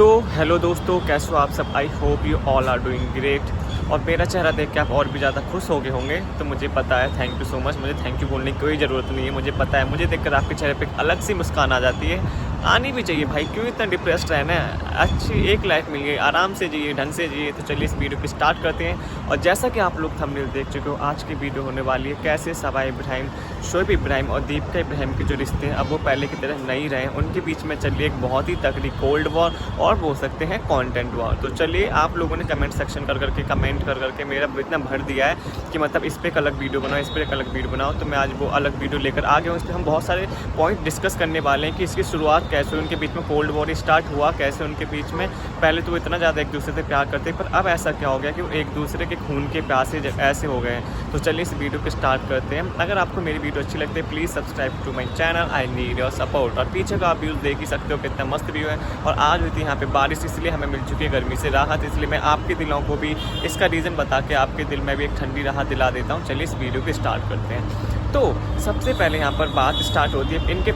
तो हेलो दोस्तों, कैसे हो आप सब। I hope you all are doing great. और मेरा चेहरा देख के आप और भी ज़्यादा खुश हो गए होंगे, तो मुझे पता है। Thank you so much. मुझे थैंक यू बोलने की कोई ज़रूरत नहीं है, मुझे पता है। मुझे देखकर आपके चेहरे पे एक अलग सी मुस्कान आ जाती है। आनी भी चाहिए भाई, क्यों इतना डिप्रेस्ड रहना है। अच्छी एक लाइफ मिल गई, आराम से जिए, ढंग से जिए। तो चलिए इस वीडियो को स्टार्ट करते हैं। और जैसा कि आप लोग थंबनेल देख चुके हो, आज की वीडियो होने वाली है कैसे सबा इब्राहिम, शोएब इब्राहिम और दीपिका इब्राहिम के जो रिश्ते हैं अब वो पहले की तरह नहीं रहे। उनके बीच में चलिए एक बहुत ही तगड़ी कोल्ड वॉर और बोल सकते हैं कंटेंट वॉर। तो चलिए, आप लोगों ने कमेंट सेक्शन कर करके कमेंट कर करके मेरा इतना भर दिया है कि मतलब इस पर एक अलग वीडियो बनाओ, इस पर एक अलग वीडियो बनाओ। तो मैं आज वो अलग वीडियो लेकर आ गया हूँ। इस पर हम बहुत सारे पॉइंट डिस्कस करने वाले हैं कि इसकी शुरुआत कैसे हुई, उनके बीच में कोल्ड वॉर स्टार्ट हुआ कैसे उनके बीच में। पहले तो वो इतना ज़्यादा एक दूसरे से प्यार करते, पर अब ऐसा क्या हो गया कि वो एक दूसरे के खून के प्यासे ऐसे हो गए हैं। तो चलिए इस वीडियो को स्टार्ट करते हैं। अगर आपको मेरी वीडियो अच्छी लगती है, please subscribe to my channel. I need your support. और पीछे का आप व्यूज़ देख ही सकते हो कितना मस्त व्यू है। और आज हुई थी यहाँ पे बारिश, इसलिए हमें मिल चुकी है गर्मी से राहत। इसलिए मैं आपके दिलों को भी इसका रीज़न बता के आपके दिल में भी एक ठंडी राहत दिला देता हूँ। चलिए इस वीडियो को स्टार्ट करते हैं। तो सबसे पहले यहाँ पर बात स्टार्ट होती है, इनके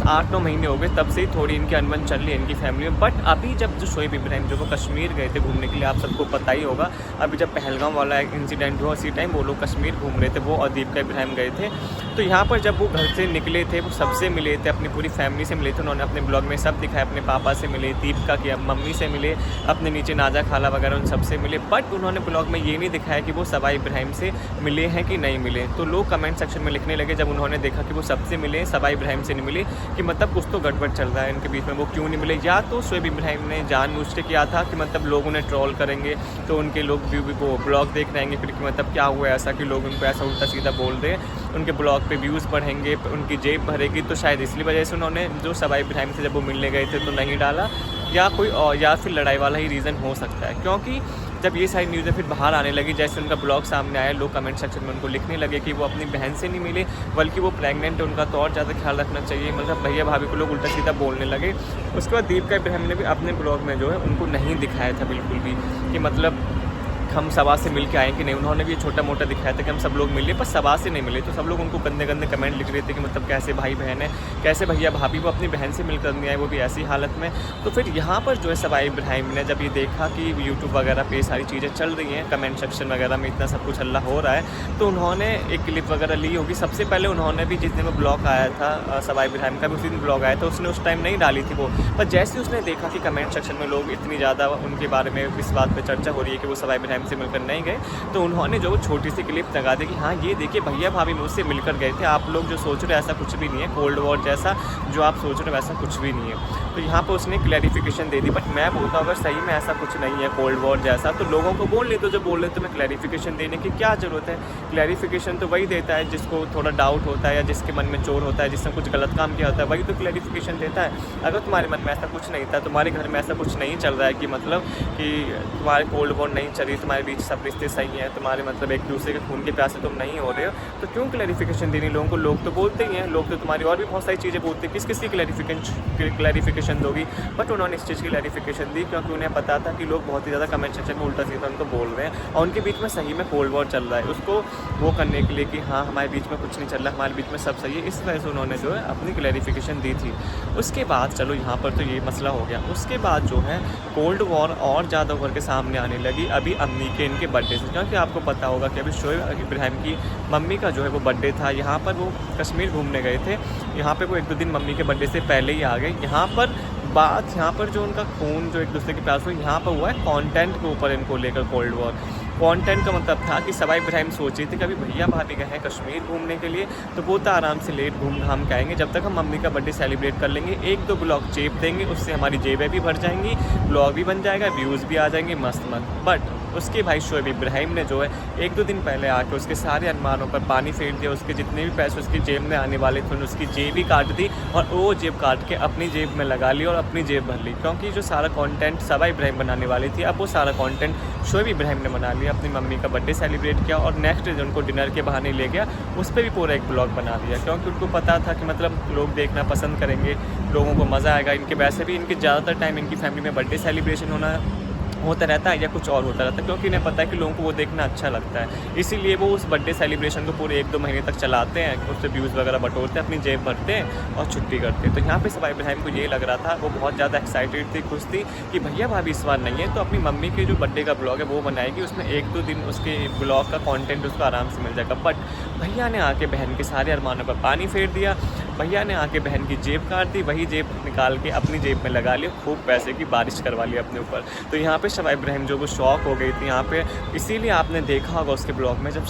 8-9 महीने हो गए, तब से ही थोड़ी इनकी अनबन चल रही है इनकी फैमिली में। बट अभी जब जो शोएब इब्राहिम जो वो कश्मीर गए थे घूमने के लिए, आप सबको पता ही होगा। अभी जब पहलगाम वाला इंसिडेंट हुआ, उसी टाइम वो लोग कश्मीर घूम रहे थे, वो और दीपिका इब्राहिम गए थे। तो यहाँ पर जब वो घर से निकले थे, वो सबसे मिले थे, अपनी पूरी फैमिली से मिले थे। उन्होंने अपने ब्लॉग में सब दिखाया, अपने पापा से मिले, दीपिका की मम्मी से मिले, अपने नीचे नाजा खाला वगैरह उन सबसे मिले। बट उन्होंने ब्लॉग में ये नहीं दिखाया कि वो सबा इब्राहिम से मिले हैं कि नहीं मिले। तो लोग कमेंट सेक्शन में लिखने लगे जब उन्होंने देखा कि वो सबसे मिले, सबा इब्राहिम से नहीं मिले, कि मतलब कुछ तो गड़बड़ चल रहा है इनके बीच में, वो क्यों नहीं मिले। या तो शोएब इब्राहिम ने जानबूझ के किया था कि मतलब लोग उन्हें ट्रोल करेंगे, तो उनके लोग वो ब्लॉग देख रहेंगे फिर कि मतलब क्या हुआ ऐसा कि लोग उनको ऐसा उल्टा सीधा बोल रहे, उनके ब्लॉग पे व्यूज़ बढ़ेंगे, उनकी जेब भरेगी। तो शायद इसलिए वजह से उन्होंने जो सबा इब्राहिम से जब वो मिलने गए थे तो नहीं डाला, या कोई और, या फिर लड़ाई वाला ही रीज़न हो सकता है। क्योंकि जब ये सारी न्यूज़ें फिर बाहर आने लगी, जैसे उनका ब्लॉग सामने आया, लोग कमेंट सेक्शन में उनको लिखने लगे कि वो अपनी बहन से नहीं मिले, बल्कि वो प्रेग्नेंट है, उनका तो और ज़्यादा ख्याल रखना चाहिए। मतलब भैया भाभी को लोग उल्टा सीधा बोलने लगे। उसके बाद दीपिका इब्राहिम ने भी अपने ब्लॉग में जो है उनको नहीं दिखाया था बिल्कुल भी कि मतलब हम सबा से मिल के आए कि नहीं। उन्होंने भी छोटा मोटा दिखाया था कि हम सब लोग मिले, पर सबा से नहीं मिले। तो सब लोग उनको गंदे गंदे कमेंट लिख रहे थे कि मतलब कैसे भाई बहन है, कैसे भैया भाभी वो अपनी बहन से मिलकर नहीं आए, वो भी ऐसी हालत में। तो फिर यहाँ पर जो है सबा इब्राहिम ने जब ये देखा कि यूट्यूब वगैरह पे सारी चीज़ें चल रही हैं, कमेंट सेक्शन वगैरह में इतना सब कुछ हल्ला हो रहा है, तो उन्होंने एक क्लिप वगैरह ली होगी। सबसे पहले उन्होंने भी जिस दिन वो ब्लॉग आया था सबा इब्राहिम का भी उसी दिन ब्लॉग आया था, उसने उस टाइम नहीं डाली थी वो। पर जैसे उसने देखा कि कमेंट सेक्शन में लोग इतनी ज़्यादा उनके बारे में इस बात पर चर्चा हो रही है कि वो सबा इब्राहिम से मिलकर नहीं गए, तो उन्होंने जो छोटी सी क्लिप लगा दी कि हाँ ये देखिए भैया भाभी मुझसे मिलकर गए थे, आप लोग जो सोच रहे हैं ऐसा कुछ भी नहीं है, कोल्ड वॉर जैसा जो आप सोच रहे हो वैसा कुछ भी नहीं है। तो यहाँ पर उसने क्लैरिफिकेशन दे दी। बट मैं बोलता हूँ अगर सही में ऐसा कुछ नहीं है कोल्ड वॉर जैसा, तो लोगों को बोल ले, तो जो बोल रहे तो मैं क्लैरिफिकेशन देने की क्या ज़रूरत है। क्लैरिफिकेशन तो वही देता है जिसको थोड़ा डाउट होता है या जिसके मन में चोर होता है, जिसने कुछ गलत काम किया होता है, वही तो क्लैरिफिकेशन देता है। अगर तुम्हारे मन में ऐसा कुछ नहीं था, तुम्हारे घर में ऐसा कुछ नहीं चल रहा है कि मतलब कि तुम्हारे कोल्ड वॉर नहीं चल रही, तुम्हारे बीच सब रिश्ते सही हैं, तुम्हारे मतलब एक दूसरे के खून के प्यासे तुम नहीं हो रहे हो, तो क्यों क्लैरिफिकेशन देनी लोगों को। लोग तो बोलते ही हैं, लोग तो तुम्हारी और भी बहुत सारी चीज़ें बोलते हैं, किस किस की क्लैरिफिकेशन दोगी। बट उन्होंने इस चीज़ की क्लैरिफिकेशन दी क्योंकि उन्हें पता था कि लोग बहुत ही ज़्यादा कमेंट सेक्शन में उल्टा सीधा उनको बोल रहे हैं और उनके बीच में सही में कोल्ड वॉर चल रहा है, उसको वो करने के लिए कि हाँ हमारे बीच में कुछ नहीं चल रहा, हमारे बीच में सब सही है। इस वजह से उन्होंने जो है अपनी क्लैरिफिकेशन दी थी। उसके बाद चलो यहाँ पर तो ये मसला हो गया। उसके बाद जो है कोल्ड वॉर और ज़्यादा उभर के सामने आने लगी अभी अम्मी के इनके बर्थडे से। क्योंकि आपको पता होगा कि अभी शोएब इब्राहिम की मम्मी का जो है वो बर्थडे था। यहाँ पर वो कश्मीर घूमने गए थे, यहाँ पे वो 1-2 दिन मम्मी के बर्थडे से पहले ही आ गए। यहाँ पर बात, यहाँ पर जो उनका खून जो एक दूसरे के प्यास हुआ, यहाँ पर हुआ है कंटेंट के ऊपर इनको लेकर कोल्ड वॉर। कंटेंट का मतलब था कि सबा इब्राहिम सोच रही थी कि अभी भैया भाभी गए हैं कश्मीर घूमने के लिए, तो वो तो आराम से लेट घूम घाम के आएंगे, जब तक हम मम्मी का बर्थडे सेलिब्रेट कर लेंगे, 1-2 ब्लॉग चेप देंगे, उससे हमारी जेबें भी भर जाएंगी, ब्लॉग भी बन जाएगा, व्यूज़ भी आ जाएंगे मस्त मस्त। बट उसके भाई शोएब इब्राहिम ने जो है 1-2 दिन पहले आके उसके सारे अनुमानों पर पानी फेर दिया। उसके जितने भी पैसे उसकी जेब में आने वाले थे उसकी जेब ही काट दी और वो जेब काट के अपनी जेब में लगा ली और अपनी जेब भर ली। क्योंकि जो सारा कंटेंट सबा इब्राहिम बनाने वाली थी, अब वो सारा कंटेंट शोएब इब्राहिम ने बना लिया। अपनी मम्मी का बर्थडे सेलिब्रेट किया और नेक्स्ट डे उनको डिनर के बहाने ले गया, उस पर भी पूरा एक ब्लॉग बना दिया। क्योंकि उनको पता था कि मतलब लोग देखना पसंद करेंगे, लोगों को मज़ा आएगा। इनके वैसे भी इनके ज़्यादातर टाइम इनकी फैमिली में बर्थडे सेलिब्रेशन होना होता रहता है या कुछ और होता रहता है, क्योंकि इन्हें पता है कि लोगों को वो देखना अच्छा लगता है। इसीलिए वो उस बर्थडे सेलिब्रेशन को पूरे 1-2 महीने तक चलाते हैं, उससे व्यूज़ वगैरह बटोरते हैं, अपनी जेब भरते हैं और छुट्टी करते हैं। तो यहाँ पे सबा इब्राहिम को ये लग रहा था, वो बहुत ज़्यादा एक्साइटेड थी, खुश थी कि भैया भाभी इस बार नहीं है तो अपनी मम्मी के जो बर्थडे का ब्लॉग है वो बनाएगी, उसमें 1-2 दिन उसके ब्लॉग का कंटेंट उसको आराम से मिल जाएगा। बट भैया ने आके बहन के सारे अरमानों पर पानी फेर दिया। भैया ने आके बहन की जेब काट दी, वही जेब निकाल के अपनी जेब में लगा लिया, खूब पैसे की बारिश करवा ली अपने ऊपर। तो यहाँ पे शोएब इब्राहिम जो वो शॉक हो गई थी यहाँ पे। इसीलिए आपने देखा होगा उसके ब्लॉग में जब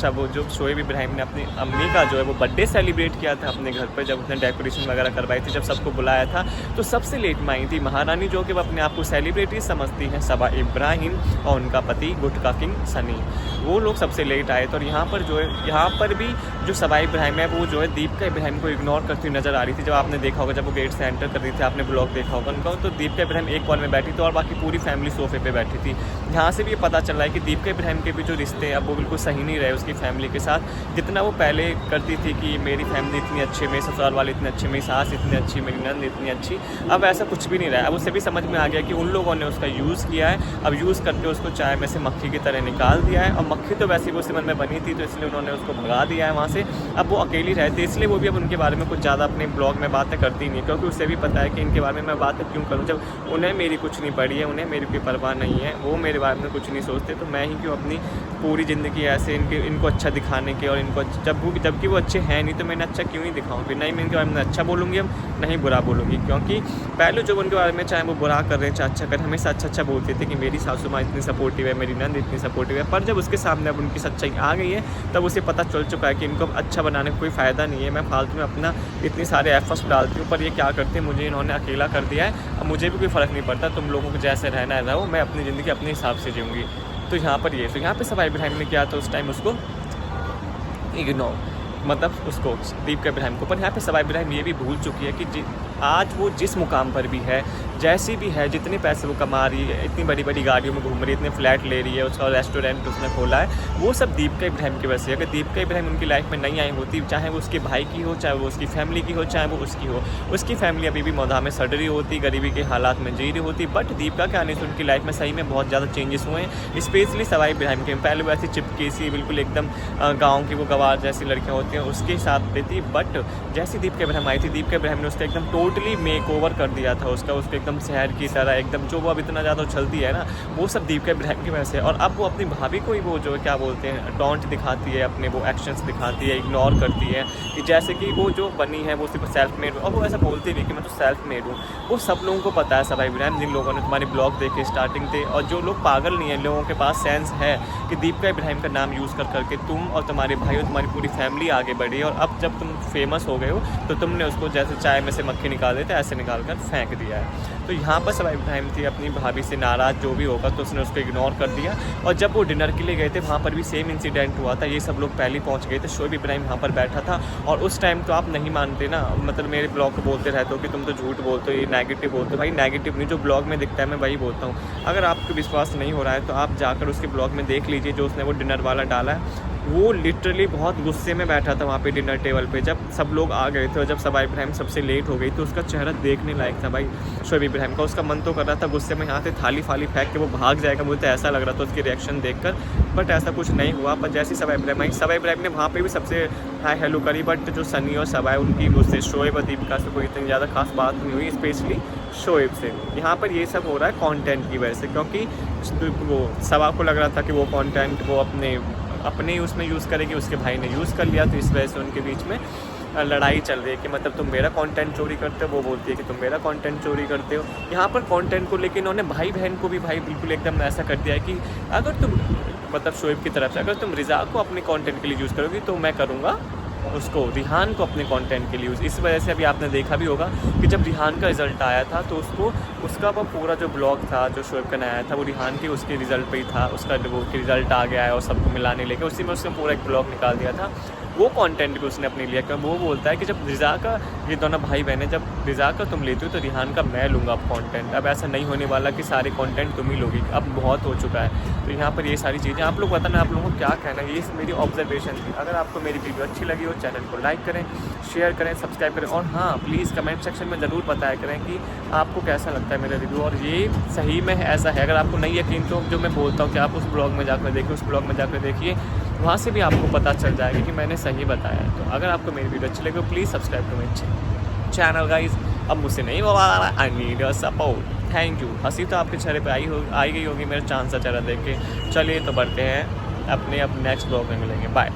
शोएब इब्राहिम ने अपनी अम्मी का जो है वो बर्थडे सेलिब्रेट किया था अपने घर पर, जब उसने डेकोरेशन वगैरह करवाई थी, जब सबको बुलाया था, तो सबसे लेट में आई थी महारानी, जो कि वो अपने आप को सेलिब्रिटी समझती हैं, सबा इब्राहिम, और उनका पति गुटका किंग सनी। वो लोग सबसे लेट आए थे। और यहाँ पर जो है, यहाँ पर भी जो सबा इब्राहिम है वो जो है दीपिका इब्राहिम को इग्नोर करती हुई नज़र आ रही थी। जब आपने देखा होगा, जब वो गेट से एंटर कर रही थी, आपने ब्लॉग देखा होगा उनका, तो दीपिका इब्राहिम एक कॉर्नर में बैठी थी और बाकी पूरी फैमिली सोफे पे बैठी थी। यहाँ से भी ये पता चल रहा है कि दीपिका इब्राहिम के भी जो रिश्ते हैं अब वो बिल्कुल सही नहीं रहे उसकी फैमिली के साथ। जितना वो पहले करती थी कि मेरी फैमिली इतनी अच्छी, मेरे ससुराल वाले इतने अच्छे, मेरी सास इतनी अच्छी, मेरी नंद इतनी अच्छी, अब ऐसा कुछ भी नहीं रहा है। अब उसे भी समझ में आ गया कि उन लोगों ने उसका यूज़ किया है, अब यूज़ करके उसको चाय में से मक्खी की तरह निकाल दिया है। और मक्खी तो वैसे ही उसी मन में बनी थी, तो इसलिए उन्होंने उसको भगा दिया है वहाँ से। अब वो अकेली रहती है, इसलिए वो भी अब उनके बारे में कुछ ज़्यादा अपने ब्लॉग में बातें करती नहीं, क्योंकि उसे भी पता है कि इनके बारे में मैं बातें क्यों करूँ, जब उन्हें मेरी कुछ नहीं पड़ी है, उन्हें मेरी कोई परवाह नहीं है, वो मेरे बारे में कुछ नहीं सोचते, तो मैं ही क्यों अपनी पूरी ज़िंदगी ऐसे इनको अच्छा दिखाने के, और इनको जबकि वो अच्छे हैं नहीं, तो मैंने अच्छा क्यों ही दिखाऊँ फिर। नहीं मैं इनके बारे में अच्छा बोलूँगी, अब नहीं बुरा बोलूँगी, क्योंकि पहले जो उनके बारे में चाहे वो बुरा कर रहे हैं चाहे अच्छा कर, हमेशा अच्छा बोलते थे कि मेरी सासू माँ इतनी सपोर्टिव है, मेरी नंद इतनी सपोर्टिव है। पर जब उसके सामने अब उनकी सच्चाई आ गई है, तब उसे पता चल चुका है कि इनको अच्छा बनाने का कोई फ़ायदा नहीं है। मैं फालतू में अपना इतने सारे एफर्ट्स डालती हूँ, पर ये क्या करते हैं, मुझे इन्होंने अकेला कर दिया है। अब मुझे भी कोई फ़र्क नहीं पड़ता, तुम लोगों को जैसे रहना है रहो, मैं अपनी ज़िंदगी अपने हिसाब से जीऊँगी। तो यहाँ पर ये, तो यहाँ पे सबा इब्राहिम ने किया, तो उस टाइम उसको इग्नोर, मतलब उसको दीपिका इब्राहिम को। पर यहाँ पे सबा इब्राहिम ये भी भूल चुकी है कि आज वो जिस मुकाम पर भी है, जैसी भी है, जितने पैसे वो कमा रही है, इतनी बड़ी बड़ी गाड़ियों में घूम रही है, इतने फ्लैट ले रही है, उसका रेस्टोरेंट उसने खोला है, वो सब दीपिका इब्राहिम की वजह से। अगर दीपिका इब्राहिम उनकी लाइफ में नहीं आई होती, चाहे वो उसके भाई की हो, चाहे वो उसकी फैमिली की हो, चाहे वो उसकी हो, उसकी फैमिली अभी भी मौदा में सड़ रही होती, गरीबी के हालात में जी रही होती। बट दीपिका के आने से उनकी लाइफ में सही में बहुत ज़्यादा चेंजेस हुए हैं, स्पेशली सबा इब्राहिम के। पहले वो ऐसी चिपकी सी बिल्कुल एकदम गाँव की वो गवार जैसी लड़कियाँ होती हैं उसके साथ रहती, बट जैसी दीपिका इब्राहिम आई थी, दीपिका इब्राहिम ने उसका एकदम टोटली मेक ओवर कर दिया था, उसको एकदम शहर की तरह एकदम, जो वो अब इतना ज़्यादा उछलती है ना, वो सब दीपिका इब्राहिम की वजह से। और अब वो अपनी भाभी को ही वो जो क्या बोलते हैं टॉन्ट दिखाती है, अपने वो एक्शंस दिखाती है, इग्नोर करती है, कि जैसे कि वो जो बनी है वो सिर्फ सेल्फ मेड, और वो ऐसा बोलती भी कि मैं तो सेल्फ मेड हूँ। वो सब लोगों को पता है सबा इब्राहिम, जिन लोगों ने तुम्हारे ब्लॉग देखे स्टार्टिंग थे, और जो लोग पागल नहीं है, लोगों के पास सेंस है कि दीपिका इब्राहिम का नाम यूज़ कर करके तुम और तुम्हारे भाई और तुम्हारी पूरी फैमिली आगे बढ़ी, और अब जब तुम फेमस हो गए हो तो तुमने उसको जैसे चाय में से मक्खी निकाल देते ऐसे निकाल कर फेंक दिया है। तो यहाँ पर सबा इब्राहिम थी अपनी भाभी से नाराज़, जो भी होगा, तो उसने उसको इग्नोर कर दिया। और जब वो डिनर के लिए गए थे, वहाँ पर भी सेम इंसिडेंट हुआ था, ये सब लोग पहले पहुँच गए थे, शोएब इब्राहिम वहाँ पर बैठा था। और उस टाइम तो आप नहीं मानते ना, मतलब मेरे ब्लॉग को बोलते रहते हो कि तुम तो झूठ बोलते हो, ये नेगेटिव बोलते हो। भाई नेगेटिव नहीं, जो ब्लॉग में दिखता है मैं वही बोलता हूँ। अगर आपको विश्वास नहीं हो रहा है तो आप जाकर उसके ब्लॉग में देख लीजिए, जो उसने वो डिनर वाला डाला है, वो लिटरली बहुत गुस्से में बैठा था वहाँ पे डिनर टेबल पे, जब सब लोग आ गए थे और जब सबा इब्राहिम सबसे लेट हो गई, तो उसका चेहरा देखने लायक था भाई शोएब इब्राहिम का। उसका मन तो कर रहा था गुस्से में यहाँ से थाली फाली फेंक के वो भाग जाएगा, मुझे ऐसा लग रहा था उसकी रिएक्शन देखकर, बट ऐसा कुछ नहीं हुआ। पर जैसे सबा इब्राहिम आई, सबा इब्राहिम ने वहाँ पे भी सबसे हाय हेलो करी, बट जो सनी और सबा है उनकी उससे शोएब और दीपिका से कोई इतनी ज़्यादा खास बात नहीं हुई, स्पेशली शोएब से। यहाँ पर ये सब हो रहा है कंटेंट की वजह से, क्योंकि वो सबा को लग रहा था कि वो कंटेंट वो अपने ही उसमें यूज़ करेगी, उसके भाई ने यूज़ कर लिया, तो इस वजह से उनके बीच में लड़ाई चल रही है कि मतलब तुम मेरा कंटेंट चोरी करते हो, वो बोलती है कि तुम मेरा कंटेंट चोरी करते हो। यहाँ पर कंटेंट को लेकर इन्होंने भाई बहन को भी भाई बिल्कुल एकदम ऐसा कर दिया है कि अगर तुम, मतलब शोएब की तरफ से, अगर तुम रिज़ा को अपने कंटेंट के लिए यूज़ करोगी तो मैं करूँगा उसको, रिहान को अपने कंटेंट के लिए यूज़। इस वजह से अभी आपने देखा भी होगा कि जब रिहान का रिज़ल्ट आया था तो उसका वो पूरा जो ब्लॉग था जो शोएब का नया आया था, वो रिहान के उसके रिज़ल्ट पे ही था, उसका वो रिज़ल्ट आ गया है और सबको मिलाने लेके उसी में उसने पूरा एक ब्लॉग निकाल दिया था। वो कंटेंट भी उसने अपने लिया, क्योंकि वो बोलता है कि जब रिज़ा का, ये दोनों भाई बहन है, जब रिज़ा का तुम लेती हो तो रिहान का मैं लूँगा अब कंटेंट। अब ऐसा नहीं होने वाला कि सारे कंटेंट तुम ही लोगी, अब बहुत हो चुका है। तो यहाँ पर ये सारी चीज़ें आप लोग बताना, आप लोगों को क्या कहना है, ये मेरी ऑब्जर्वेशन थी। अगर आपको मेरी वीडियो अच्छी लगी हो, चैनल को लाइक करें, शेयर करें, सब्सक्राइब करें, और हाँ प्लीज़ कमेंट सेक्शन में ज़रूर बताया करें कि आपको कैसा लगता है मेरा रिव्यू, और ये सही में ऐसा है। अगर आपको नहीं यकीन तो जो मैं बोलता हूँ कि आप उस ब्लॉग में जाकर देखिए, उस ब्लॉग में जाकर देखिए, वहाँ से भी आपको पता चल जाएगा कि मैंने सही बताया है। तो अगर आपको मेरी वीडियो अच्छी लगी तो please subscribe to my channel guys. अब मुझसे नहीं होगा, I need your support. Thank you. हंसी तो आपके चेहरे पे आई गई होगी मेरा चांद सा चेहरा देख के। चलिए तो बढ़ते हैं अपने, अब नेक्स्ट ब्लॉग में मिलेंगे। बाय।